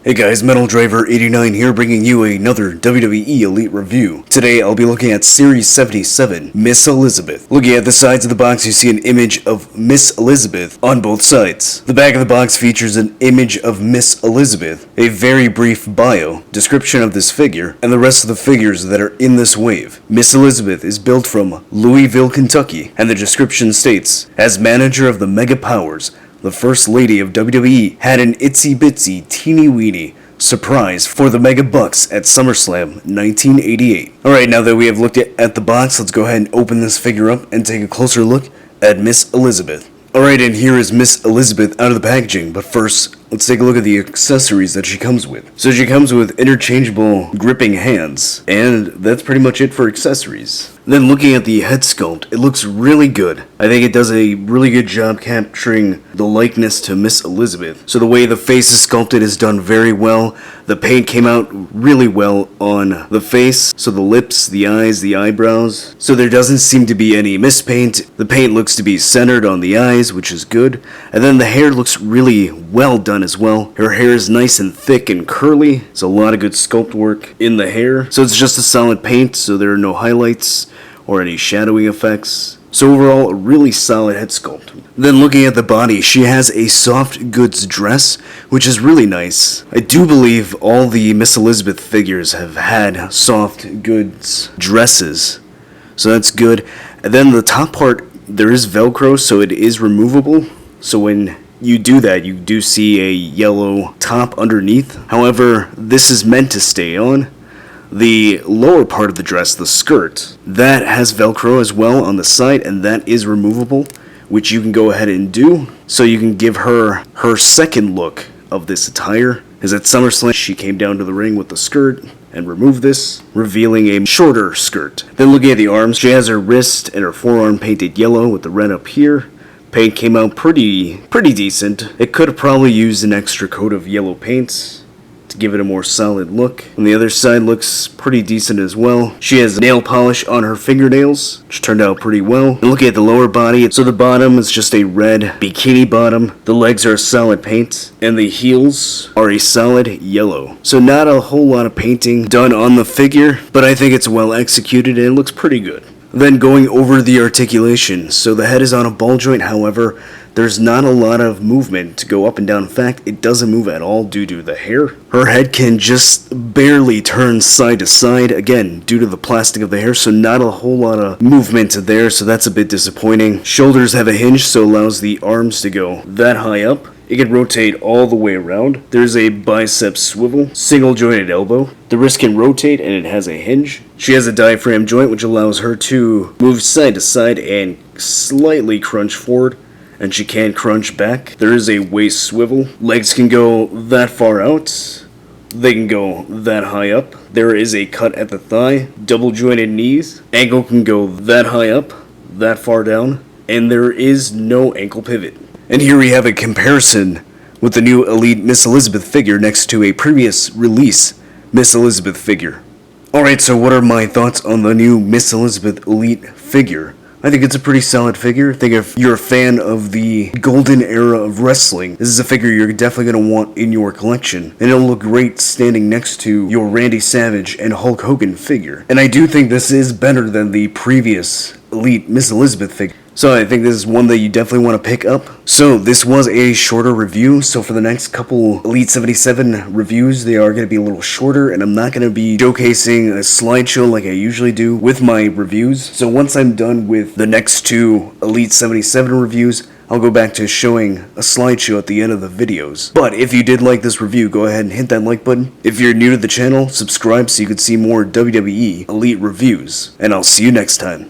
Hey guys, Metal Driver 89 here, bringing you another WWE Elite review. Today I'll be looking at Series 77, Miss Elizabeth. Looking at the sides of the box, you see an image of Miss Elizabeth on both sides. The back of the box features an image of Miss Elizabeth, a very brief bio, description of this figure, and the rest of the figures that are in this wave. Miss Elizabeth is built from Louisville, Kentucky, and the description states, as manager of the Mega Powers, the First Lady of WWE had an itsy-bitsy, teeny-weeny surprise for the Mega Bucks at SummerSlam 1988. Alright, now that we have looked at the box, let's go ahead and open this figure up and take a closer look at Miss Elizabeth. Alright, and here is Miss Elizabeth out of the packaging, but first, let's take a look at the accessories that she comes with. So she comes with interchangeable gripping hands, and that's pretty much it for accessories. Then looking at the head sculpt, it looks really good. I think it does a really good job capturing the likeness to Miss Elizabeth. So the way the face is sculpted is done very well. The paint came out really well on the face. So the lips, the eyes, the eyebrows. So there doesn't seem to be any mispaint. The paint looks to be centered on the eyes, which is good. And then the hair looks really well done as well. Her hair is nice and thick and curly. It's a lot of good sculpt work in the hair. So it's just a solid paint, so there are no highlights or any shadowing effects. So overall, a really solid head sculpt. Then looking at the body, she has a soft goods dress, which is really nice. I do believe all the Miss Elizabeth figures have had soft goods dresses, so that's good. And then the top part, there is Velcro, so it is removable. So when you do that, you do see a yellow top underneath. However, this is meant to stay on. The lower part of the dress, the skirt, that has Velcro as well on the side, and that is removable, which you can go ahead and do. So you can give her her second look of this attire. As at SummerSlam, she came down to the ring with the skirt and removed this, revealing a shorter skirt. Then looking at the arms, she has her wrist and her forearm painted yellow with the red up here. Paint came out pretty decent. It could have probably used an extra coat of yellow paint to give it a more solid look. On the other side looks pretty decent as well. She has nail polish on her fingernails, which turned out pretty well. And looking at the lower body, so the bottom is just a red bikini bottom. The legs are a solid paint, and the heels are a solid yellow. So not a whole lot of painting done on the figure, but I think it's well executed and it looks pretty good. Then going over the articulation, so the head is on a ball joint, however, there's not a lot of movement to go up and down. In fact, it doesn't move at all due to the hair. Her head can just barely turn side to side, again, due to the plastic of the hair, so not a whole lot of movement there, so that's a bit disappointing. Shoulders have a hinge, so allows the arms to go that high up. It can rotate all the way around. There's a bicep swivel, single jointed elbow. The wrist can rotate and it has a hinge. She has a diaphragm joint which allows her to move side to side and slightly crunch forward, and she can crunch back. There is a waist swivel. Legs can go that far out. They can go that high up. There is a cut at the thigh. Double jointed knees. Ankle can go that high up, that far down, and there is no ankle pivot. And here we have a comparison with the new Elite Miss Elizabeth figure next to a previous release Miss Elizabeth figure. Alright, so what are my thoughts on the new Miss Elizabeth Elite figure? I think it's a pretty solid figure. I think if you're a fan of the golden era of wrestling, this is a figure you're definitely going to want in your collection. And it'll look great standing next to your Randy Savage and Hulk Hogan figure. And I do think this is better than the previous Elite Miss Elizabeth figure. So I think this is one that you definitely want to pick up. So this was a shorter review. So for the next couple Elite 77 reviews, they are going to be a little shorter. And I'm not going to be showcasing a slideshow like I usually do with my reviews. So once I'm done with the next two Elite 77 reviews, I'll go back to showing a slideshow at the end of the videos. But if you did like this review, go ahead and hit that like button. If you're new to the channel, subscribe so you can see more WWE Elite reviews. And I'll see you next time.